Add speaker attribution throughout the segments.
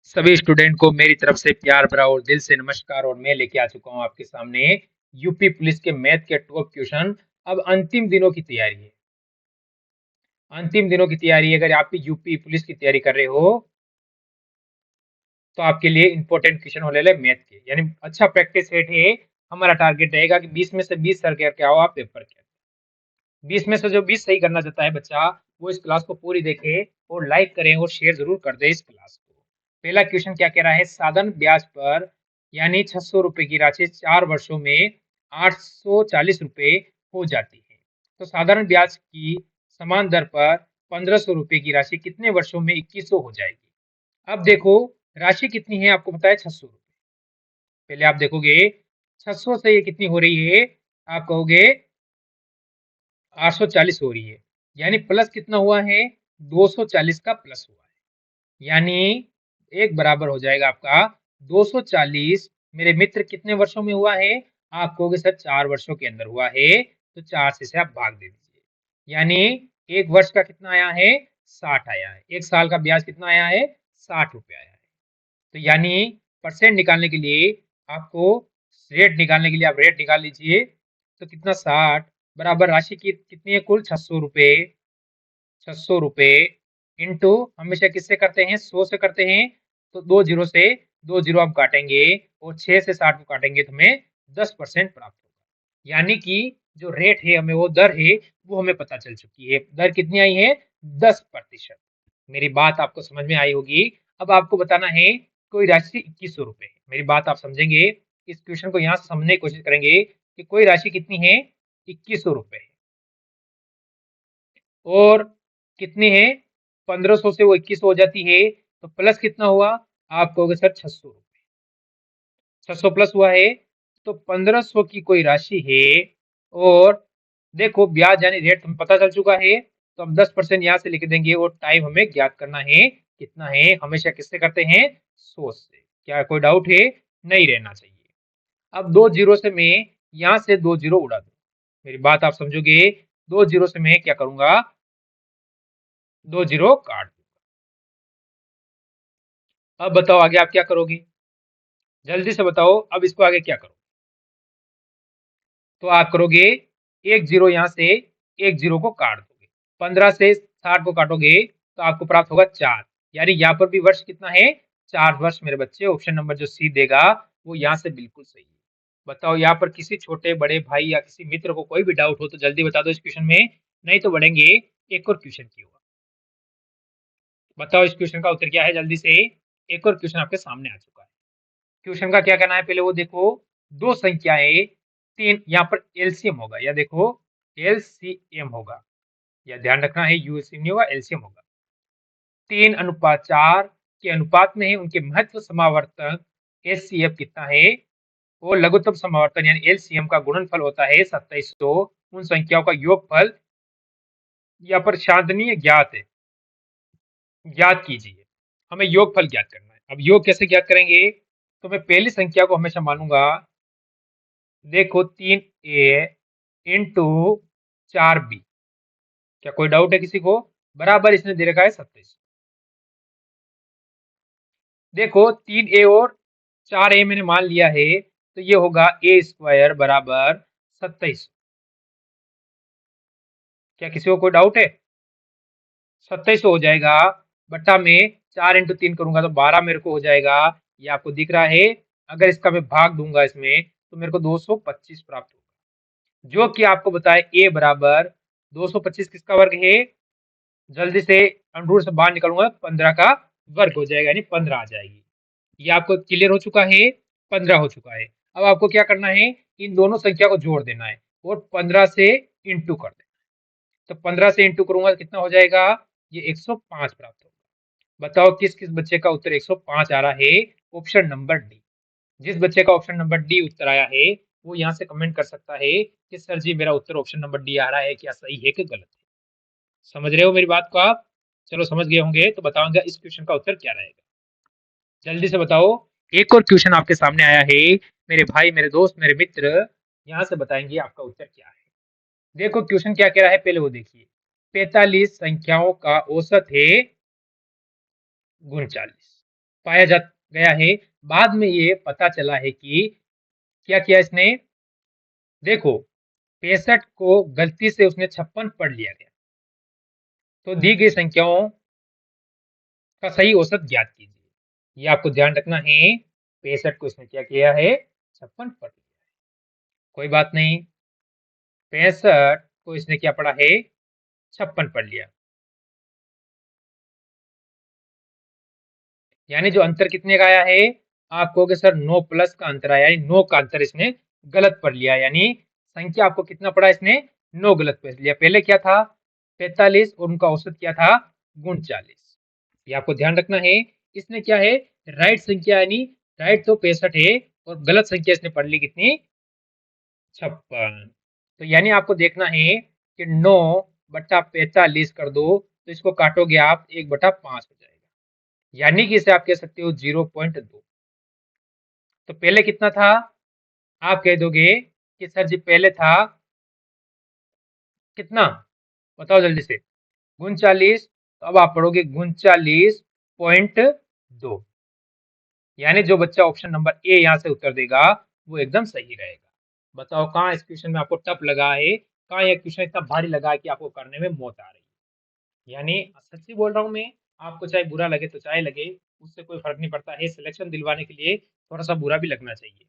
Speaker 1: सभी स्टूडेंट को मेरी तरफ से प्यार भरा और दिल से नमस्कार। और मैं लेके आ चुका हूँ आपके सामने यूपी पुलिस के मैथ के टॉप क्वेश्चन। अब अंतिम दिनों की तैयारी है। अंतिम दिनों की तैयारी, अगर आप भी यूपी पुलिस की तैयारी कर रहे हो तो आपके लिए इंपॉर्टेंट क्वेश्चन होने वाले मैथ के, यानी अच्छा प्रैक्टिस सेट है। हमारा टारगेट रहेगा कि 20 में से 20 सर करके आओ आप पेपर के। 20 में से जो 20 सही करना चाहता है बच्चा, वो इस क्लास को पूरी देखे और लाइक करें और शेयर जरूर कर दे इस क्लास को। पहला क्वेश्चन क्या कह रहा है, साधारण ब्याज पर यानी 600 रुपए की राशि 4 वर्षों में 840 रुपए हो जाती है, तो साधारण ब्याज की समान दर पर 1500 रुपए की राशि कितने वर्षों में 2100 हो जाएगी। अब देखो, राशि कितनी है आपको पता है, 600 रुपए। पहले आप देखोगे 600 से ये कितनी हो रही है, आप कहोगे 840 हो रही है, यानी प्लस कितना हुआ है, 240 का प्लस हुआ है, यानी एक बराबर हो जाएगा आपका 240। मेरे मित्र कितने वर्षों में हुआ है, आप कहोगे सर 4 वर्षों के अंदर हुआ है, तो 4 से आप भाग दे दीजिए, यानी एक वर्ष का कितना आया है, 60 आया है। एक साल का ब्याज कितना आया है, 60 रुपए आया है। तो यानी परसेंट निकालने के लिए आपको, रेट निकालने के लिए आप रेट निकाल लीजिए। तो कितना, 60 बराबर राशि की कितनी है, कुल 600 रुपए। 600 रुपए इंटू, हमेशा किससे करते हैं, 100 से करते हैं, तो दो जीरो से दो जीरो आप काटेंगे और 6 से 60 को काटेंगे तो हमें 10% प्राप्त होगा। यानी कि जो रेट है, हमें वो दर है, वो हमें पता चल चुकी है। दर कितनी आई है, 10%। मेरी बात आपको समझ में आई होगी। अब आपको बताना है कोई राशि 2100 रुपए है। मेरी बात आप समझेंगे, इस क्वेश्चन को यहाँ से समझने की कोशिश करेंगे कि कोई राशि कितनी है, 2100 रुपए है, और कितनी है, 1500 से वो 2100 हो जाती है, तो प्लस कितना हुआ, आप कहोगे सर 600 रुपए। 600 प्लस हुआ है, तो 1500 की कोई राशि है। और देखो ब्याज यानी रेट हमें पता चल चुका है, तो हम 10% यहाँ से लिख देंगे और टाइम हमें ज्ञात करना है कितना है। हमेशा किससे करते हैं, 100 से। क्या कोई डाउट है, नहीं रहना चाहिए। अब दो जीरो से मैं यहाँ से दो जीरो उड़ा दूं, मेरी बात आप समझोगे। दो जीरो से मैं क्या करूंगा, दो जीरो काट दूं। अब बताओ आगे आप क्या करोगे, जल्दी से बताओ, अब इसको आगे क्या करो। तो आप करोगे, एक जीरो यहाँ से एक जीरो को काट दोगे, 15 से 60 को काटोगे तो आपको प्राप्त होगा 4। यानी यहाँ पर भी वर्ष कितना है, 4 वर्ष मेरे बच्चे। ऑप्शन नंबर जो सी देगा वो यहाँ से बिल्कुल सही है। बताओ यहाँ पर किसी छोटे बड़े भाई या किसी मित्र को कोई भी डाउट हो तो जल्दी बता दो इस क्वेश्चन में, नहीं तो बढ़ेंगे एक और क्वेश्चन की ओर। बताओ इस क्वेश्चन का उत्तर क्या है, जल्दी से। एक और क्वेश्चन आपके सामने आ चुका है। क्वेश्चन का क्या करना है, पहले वो देखो। दो संख्याएं, तीन, यहाँ पर एलसीएम होगा, या देखो एलसीएम होगा, या ध्यान रखना है यूएलसीएम नहीं होगा, एलसीएम होगा। 3:4 के अनुपात में है, उनके महत्व समावर्तन एचसीएफ कितना है, वो लघुत्तम समावर्तन यानी एलसीएम का गुणनफल होता है 2700। उन संख्याओं का योगफल यहाँ पर शांतनीय ज्ञात है, ज्ञात कीजिए। हमें योगफल ज्ञात करना है। अब योग कैसे ज्ञात करेंगे, तो मैं पहली संख्या को हमेशा मानूंगा, देखो 3a इंटू 4b। क्या कोई डाउट है किसी को, बराबर इसने दे रखा है 27। देखो 3a और 4a मैंने मान लिया है, तो ये होगा ए स्क्वायर बराबर 27। क्या किसी को कोई डाउट है, 27 हो जाएगा, बट्टा में 4 इंटू 3 करूंगा तो 12 मेरे को हो जाएगा। ये आपको दिख रहा है। अगर इसका मैं भाग दूंगा इसमें तो मेरे को 225 प्राप्त होगा, जो कि आपको बताए ए बराबर 225 किसका वर्ग है, जल्दी से अंडरूट से बाहर निकलूंगा, 15 का वर्ग हो जाएगा, यानी 15 आ जाएगी। ये आपको क्लियर हो चुका है, 15 हो चुका है। अब आपको क्या करना है, इन दोनों संख्या को जोड़ देना है और 15 से इंटू कर देना है। तो 15 से इंटू करूंगा तो कितना हो जाएगा, ये 105 प्राप्त होगा। बताओ किस किस बच्चे का उत्तर 105 आ रहा है, ऑप्शन नंबर डी। जिस बच्चे का ऑप्शन नंबर डी उत्तर आया है वो यहाँ से कमेंट कर सकता है कि सर जी मेरा उत्तर ऑप्शन नंबर डी आ रहा है, क्या सही है कि गलत है। समझ रहे हो मेरी बात को आप, चलो समझ गए होंगे तो बताऊंगा इस क्वेश्चन का उत्तर क्या रहेगा, जल्दी से बताओ। एक और क्वेश्चन आपके सामने आया है, मेरे भाई मेरे दोस्त मेरे मित्र, यहाँ से बताएंगे आपका उत्तर क्या है। देखो क्वेश्चन क्या कह रहा है, पहले वो देखिए। 45 संख्याओं का औसत है 39। पाया जा गया है। बाद में ये पता चला है कि क्या किया इसने, देखो 65 को गलती से उसने 56 पढ़ लिया गया। तो दी गई संख्याओं का सही औसत ज्ञात कीजिए। ये आपको ध्यान रखना है, 65 को इसने क्या किया है, 56 पढ़ लिया है। कोई बात नहीं, 65 को इसने क्या पढ़ा है, 56 पढ़ लिया। यानी जो अंतर कितने का आया है, आप कहोगे सर 9 प्लस का अंतर आया, यानी 9 का अंतर इसने गलत पढ़ लिया। यानी संख्या आपको कितना पढ़ा इसने, 9 गलत पढ़ लिया। पहले क्या था 45 और उनका औसत क्या था 39। ये आपको ध्यान रखना है। इसने क्या है, राइट संख्या यानी राइट तो 65 है और गलत संख्या इसने पढ़ ली कितनी, 56। तो यानी आपको देखना है कि 9/45 कर दो तो इसको काटोगे आप 1/5 हो जाएगा। यानी कि इसे आप कह सकते हो 0.2। तो पहले कितना था, आप कह दोगे कि सर जी पहले था कितना, बताओ जल्दी से, 39। तो अब आप पढ़ोगे 39.2। यानी जो बच्चा ऑप्शन नंबर ए यहाँ से उत्तर देगा वो एकदम सही रहेगा। बताओ कहाँ इस क्वेश्चन में आपको टफ लगा है, कहाँ यह क्वेश्चन इतना भारी लगा है कि आपको करने में मौत आ रही है। यानी सच्ची बोल रहा हूँ मैं, आपको चाहे बुरा लगे तो चाहे लगे, उससे कोई फर्क नहीं पड़ता है। सिलेक्शन दिलवाने के लिए थोड़ा सा बुरा भी लगना चाहिए,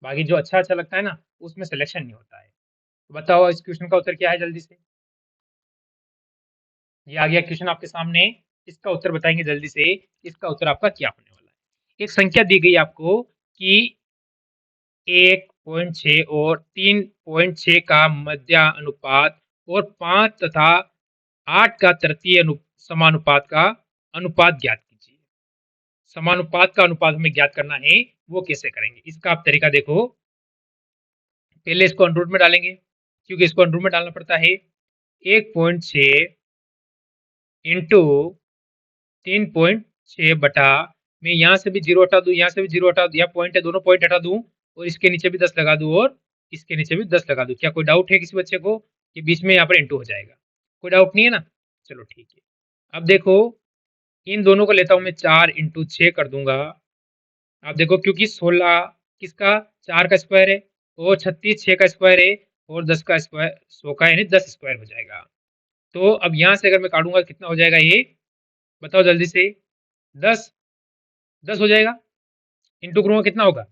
Speaker 1: बाकी जो अच्छा अच्छा लगता है ना उसमें सिलेक्शन नहीं होता है। तो बताओ इस क्वेश्चन का उत्तर क्या है जल्दी से। ये आ गया क्वेश्चन आपके सामने, इसका उत्तर बताएंगे जल्दी से, इसका उत्तर आपका क्या होने वाला है। एक संख्या दी गई आपको कि 1.6 और 3.6 का मध्यानुपात और 5 तथा 8 का तृतीय समानुपात का अनुपात ज्ञात कीजिए। समानुपात का अनुपात हमें ज्ञात करना है, वो कैसे करेंगे इसका आप तरीका देखो। पहले इसको अंडर रूट में डालेंगे, क्योंकि इसको अंडर रूट में डालना पड़ता है। 1.6 इंटू 3.6 बटा, मैं यहाँ से भी जीरो हटा दूं, यहाँ से भी जीरो हटा दूं, यहाँ पॉइंट है दोनों पॉइंट हटा दूं और इसके नीचे भी 10 लगा दूं और इसके नीचे भी 10 लगा दूं। क्या कोई डाउट है किसी बच्चे को कि बीच में यहाँ पर इंटू हो जाएगा, कोई डाउट नहीं है ना, चलो ठीक है। अब देखो इन दोनों को लेता हूं मैं, 4 × 6 कर दूंगा। आप देखो क्योंकि 16 किसका, 4 का स्क्वायर है और 36 6 का स्क्वायर है और 10 का स्क्वायर 100 का, यानी 10 स्क्वायर हो जाएगा। तो अब यहाँ से अगर मैं काटूंगा कितना हो जाएगा ये, बताओ जल्दी से, 10 10 हो जाएगा। इंटू करूंगा कितना होगा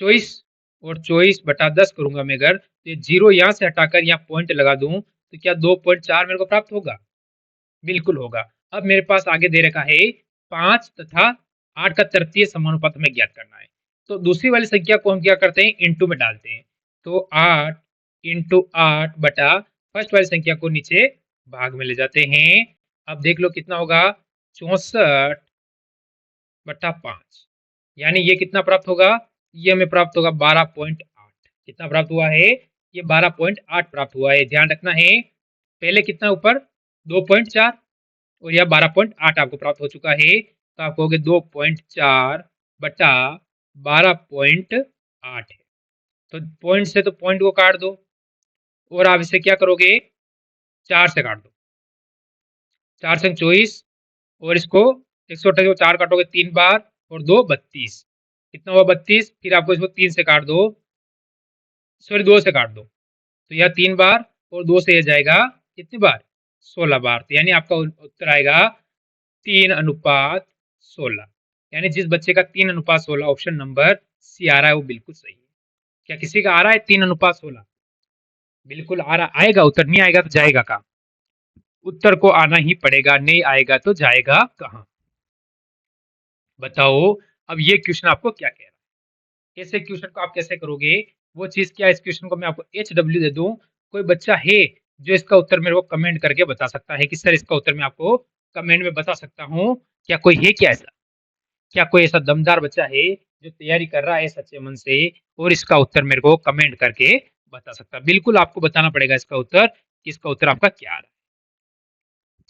Speaker 1: 24, और 24/10 करूंगा मैं अगर, तो ये जीरो यहाँ से हटाकर यहाँ पॉइंट लगा दूं तो क्या 2.4 मेरे को प्राप्त होगा, बिल्कुल होगा। अब मेरे पास आगे दे रखा है 5 तथा 8 का तृतीय समानुपात हमें ज्ञात करना है। तो दूसरी वाली संख्या को हम क्या करते हैं, इंटू में डालते हैं। तो 8 × 8 बटा फर्स्ट वाली संख्या को नीचे भाग में ले जाते हैं। अब देख लो कितना होगा, 64/5। यानी ये कितना प्राप्त होगा, ये हमें प्राप्त होगा 12.8। कितना प्राप्त हुआ है, ये 12.8 प्राप्त हुआ है। ध्यान रखना है पहले कितना ऊपर 2.4 और यह 12.8 आपको प्राप्त हो चुका है। तो आप कहोगे 2.4 बटा 12.8 है। तो पॉइंट से तो पॉइंट को काट दो और आप इसे क्या करोगे, 4 से काट दो, 4 से 24 और इसको 128 को 4 काटोगे 3 बार और 2 32, कितना हुआ 32। फिर आपको इसको 3 से काट दो, सॉरी 2 से काट दो, तो यह 3 बार और 2 से यह जाएगा कितनी बार, 16 बार। तो यानी आपका उत्तर आएगा 3:16। यानी जिस बच्चे का 3:16 ऑप्शन नंबर सी आ रहा है वो बिल्कुल सही है। क्या किसी का आ रहा है 3:16, बिल्कुल आ रहा, आएगा उत्तर, नहीं आएगा तो जाएगा कहाँ, उत्तर को आना ही पड़ेगा, नहीं आएगा तो जाएगा कहाँ। बताओ अब ये क्वेश्चन आपको क्या कह रहा है, ऐसे क्वेश्चन को आप कैसे करोगे, वो चीज क्या, इस क्वेश्चन को मैं आपको HW दे दूं, कोई बच्चा है जो इसका उत्तर मेरे को कमेंट करके बता सकता है कि सर इसका उत्तर मैं आपको कमेंट में बता सकता हूँ, क्या कोई है क्या ऐसा, क्या कोई ऐसा दमदार बच्चा है जो तैयारी कर रहा है सच्चे मन से और इसका उत्तर मेरे को कमेंट करके बता सकता है। बिल्कुल आपको बताना पड़ेगा इसका उत्तर, कि इसका उत्तर आपका क्या आ रहा है।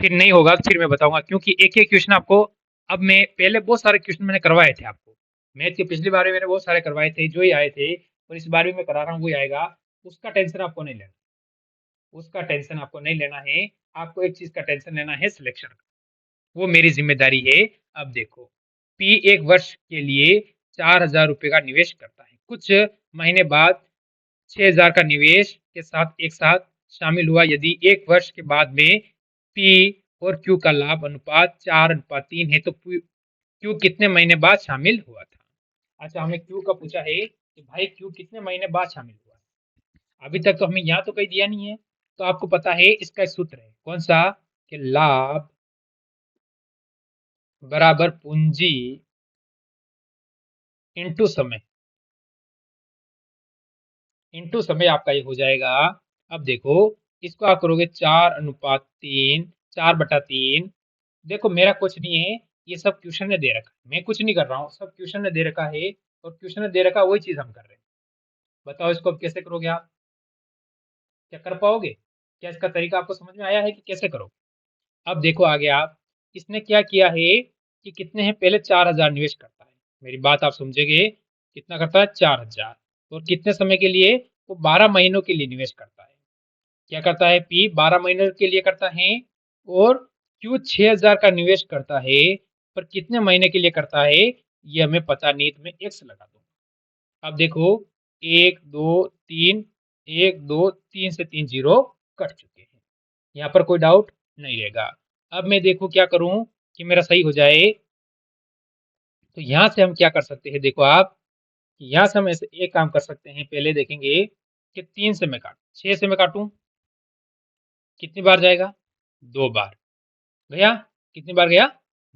Speaker 1: फिर नहीं होगा तो फिर मैं बताऊंगा, क्योंकि एक एक क्वेश्चन आपको, अब मैं पहले बहुत सारे क्वेश्चन मैंने करवाए थे आपको, मैथ के पिछली बार में मैंने बहुत सारे करवाए थे जो ही आए थे, और इस बार भी मैं करा रहा हूँ वही आएगा। उसका टेंशन आपको नहीं लेना, उसका टेंशन आपको नहीं लेना है। आपको एक चीज का टेंशन लेना है, सिलेक्शन का। वो मेरी जिम्मेदारी है। अब देखो, पी एक वर्ष के लिए 4,000 रुपए का निवेश करता है। कुछ महीने बाद 6,000 का निवेश के साथ एक साथ शामिल हुआ। यदि एक वर्ष के बाद में पी और क्यू का लाभ अनुपात 4:3 है तो क्यू कितने महीने बाद शामिल हुआ था। अच्छा, हमें क्यू का पूछा है कि भाई क्यू कितने महीने बाद शामिल हुआ। अभी तक तो हमें यहाँ तो कहीं दिया नहीं है, तो आपको पता है इसका एक सूत्र है, कौन सा, कि लाभ बराबर पूंजी इंटू समय। इंटू समय आपका ये हो जाएगा। अब देखो, इसको आप करोगे 4:3, 4/3। देखो मेरा कुछ नहीं है, ये सब क्वेश्चन ने दे रखा है, मैं कुछ नहीं कर रहा हूँ, सब क्वेश्चन ने दे रखा है। और क्वेश्चन ने दे रखा है, वही चीज हम कर रहे हैं। बताओ इसको अब कैसे करोगे आप, क्या कर पाओगे? क्या इसका तरीका आपको समझ में आया है कि कैसे करोगे? अब देखो आगे आप, इसने क्या किया है कि कितने हैं, पहले 4,000 निवेश करता है। मेरी बात आप समझेंगे, कितना करता है, 4,000। और कितने समय के लिए, वो 12 महीनों के लिए निवेश करता है। क्या करता है, पी 12 महीनों के लिए करता है, और क्यू 6,000 का निवेश करता है। पर कितने महीने के लिए करता है ये हमें पता नहीं, तो मैं एक्स लगा दूंगा। अब देखो, 1 2 3, 1 2 3 से 3 जीरो कट चुके हैं। यहाँ पर कोई डाउट नहीं रहेगा। अब मैं देखो क्या करूं कि मेरा सही हो जाए। तो यहाँ से हम क्या कर सकते हैं, देखो आप, यहाँ से हम ऐसे एक काम कर सकते हैं। पहले देखेंगे कि 3 से मैं काटूं, 6 से मैं काटूं, कितनी बार जाएगा, 2 बार गया। कितनी बार गया,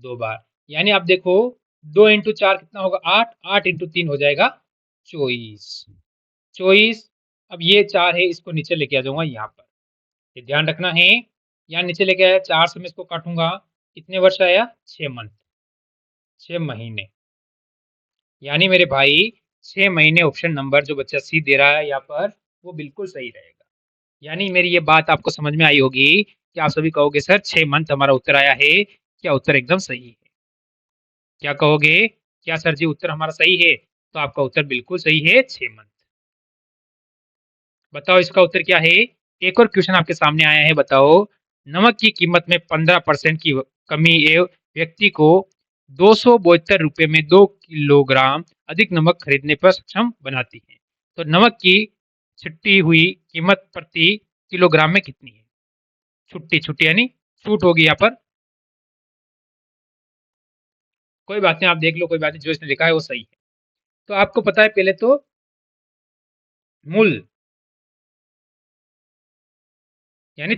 Speaker 1: 2 बार। यानी आप देखो, 2 × 4 कितना होगा, 8, 8 × 3 हो जाएगा 24। 24। अब ये 4 है, इसको नीचे लेके आ जाऊंगा यहाँ पर, ये ध्यान रखना है। यहाँ नीचे लेके आया, 4 से मैं इसको काटूंगा, कितने वर्ष आया, 6 मंथ, 6 महीने। यानी मेरे भाई 6 महीने, ऑप्शन नंबर जो बच्चा सी दे रहा है यहाँ पर, वो बिल्कुल सही रहेगा। यानी मेरी ये बात आपको समझ में आई होगी कि आप सभी कहोगे सर 6 मंथ हमारा उत्तर आया है, क्या उत्तर एकदम सही है? क्या कहोगे, क्या सर जी उत्तर हमारा सही है? तो आपका उत्तर बिल्कुल सही है, 6 मंथ। बताओ इसका उत्तर क्या है। एक और क्वेश्चन आपके सामने आया है, बताओ, नमक की कीमत में 15% की कमी एवं व्यक्ति को 272 रुपए में 2 किलोग्राम अधिक नमक खरीदने पर सक्षम बनाती है। तो नमक की छुट्टी हुई कीमत प्रति किलोग्राम में कितनी है? छुट्टी, छुट्टी यानी छूट होगी यहाँ पर। कोई बात नहीं, आप देख लो, कोई बात नहीं, जो इसने लिखा है वो सही है। तो आपको पता है पहले तो मूल, यानी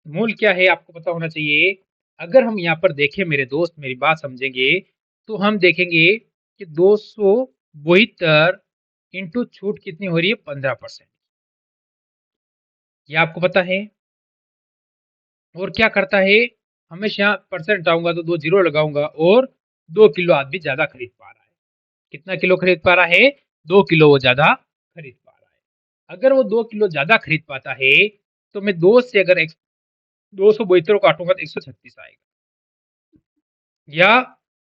Speaker 1: मूल क्या है आपको पता होना चाहिए। अगर हम यहाँ पर देखें मेरे दोस्त, मेरी बात समझेंगे, तो हम देखेंगे कि 272 इंटू छूट कितनी हो रही है, 15%। ये आपको पता है। और क्या करता है, हमेशा परसेंट हटाऊंगा तो 2 जीरो लगाऊंगा, और 2 किलो आदमी ज्यादा खरीद पा रहा है। कितना किलो खरीद पा रहा है, 2 किलो वो ज्यादा खरीद पा रहा है। अगर वो 2 किलो ज्यादा खरीद पाता है, तो मैं दो से अगर 272 काटूंगा तो 136 आएगा। या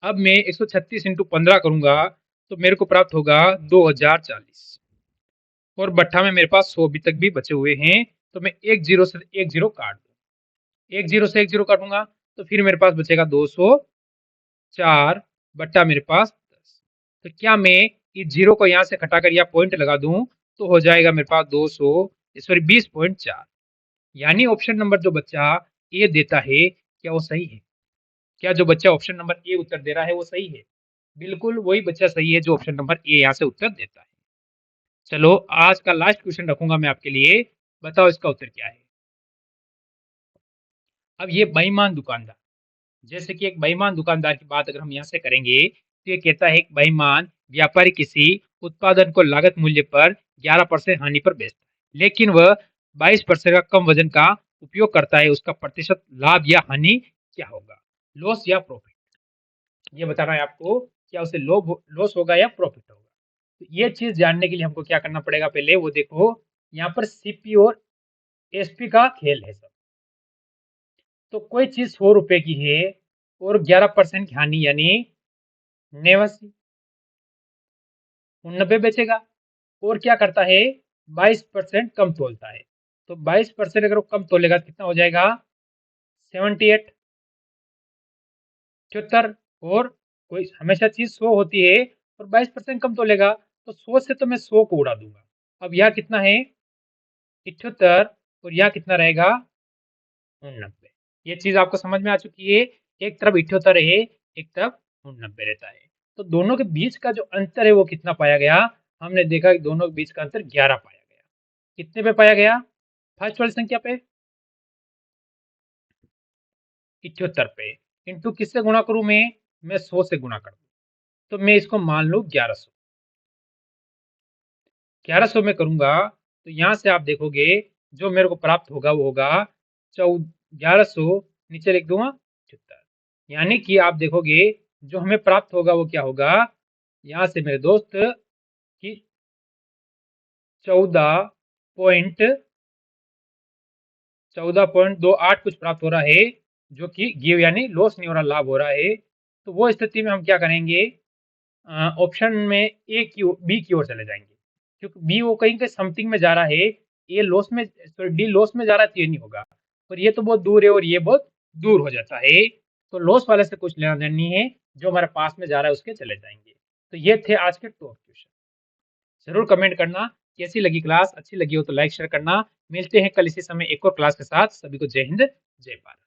Speaker 1: अब मैं 136 इंटू 15 करूंगा, तो मेरे को प्राप्त होगा 2040। और बट्ठा में मेरे पास 100 अभी तक भी बचे हुए हैं, तो मैं एक जीरो से एक जीरो काट दूं, एक जीरो से एक जीरो काटूंगा, तो फिर मेरे पास बचेगा 204 बट्टा मेरे पास 10। तो क्या मैं इस जीरो को यहाँ से घटाकर या पॉइंट लगा दूं, तो हो जाएगा मेरे पास 20.4। यानी ऑप्शन नंबर जो बच्चा ए देता है, क्या वो सही है? क्या जो बच्चा ऑप्शन नंबर ए उत्तर दे रहा है वो सही है? बिल्कुल वही बच्चा सही है जो ऑप्शन नंबर ए यहाँ से उत्तर देता है। चलो आज का लास्ट क्वेश्चन रखूंगा मैं आपके लिए, बताओ इसका उत्तर क्या है। अब ये बेईमान दुकानदार, जैसे कि एक बेईमान दुकानदार की बात अगर हम यहाँ से करेंगे, तो ये कहता है एक बेईमान व्यापारी किसी उत्पादन को लागत मूल्य पर 11% हानि पर बेचता है, लेकिन वह 22% का कम वजन का उपयोग करता है। उसका प्रतिशत लाभ या हानि क्या होगा, लॉस या प्रॉफिट? ये बताना है आपको, क्या उसे लॉस होगा या प्रॉफिट होगा। तो ये चीज जानने के लिए हमको क्या करना पड़ेगा, पहले वो देखो, यहाँ पर सीपी और एसपी का खेल है सब। तो कोई चीज 100 रुपए की है और 11% की हानि, यानी 89, 90 बेचेगा। और क्या करता है, 22% कम तोलता है। तो 22% अगर वो कम तोलेगा तो कितना हो जाएगा, 78। 78 और कोई हमेशा चीज 100 होती है और 22% कम तो लेगा, तो 100 से तो मैं 100 को उड़ा दूंगा। अब यहाँ कितना है 78 और यहाँ कितना रहेगा 89। ये चीज आपको समझ में आ चुकी है। एक तरफ 78 है, एक तरफ 89 रहता है। तो दोनों के बीच का जो अंतर है वो कितना पाया गया, हमने देखा कि दोनों के बीच का अंतर 11 पाया गया। कितने पे पाया गया, फर्स्ट वाली संख्या पे 78 पे, इंटू किससे गुणा करूं मैं 100 से गुणा कर दूं, तो मैं इसको मान लूं 1100। 1100 में करूंगा तो यहां से आप देखोगे जो मेरे को प्राप्त होगा वो होगा 1100, नीचे लिख दूंगा 76। यानी कि आप देखोगे जो हमें प्राप्त होगा वो क्या होगा, यहां से मेरे दोस्त कि 14.28 कुछ प्राप्त हो रहा है, जो कि गिव यानी लॉस नहीं हो रहा, लाभ हो रहा है। तो वो स्थिति में हम क्या करेंगे, ऑप्शन में बी की ओर चले जाएंगे, क्योंकि बी वो कहीं के समथिंग में जा रहा है, ए लॉस में, सॉरी डी लॉस में जा रहा है तो ये नहीं होगा, और ये तो बहुत दूर है और ये बहुत दूर हो जाता है, तो लॉस वाले से कुछ लेना देना नहीं है, जो हमारे पास में जा रहा है उसके चले जाएंगे। तो ये थे आज के टॉप क्वेश्चन। जरूर कमेंट करना कैसी लगी क्लास, अच्छी लगी हो तो लाइक शेयर करना। मिलते हैं कल इसी समय एक और क्लास के साथ। सभी को जय हिंद, जय भारत।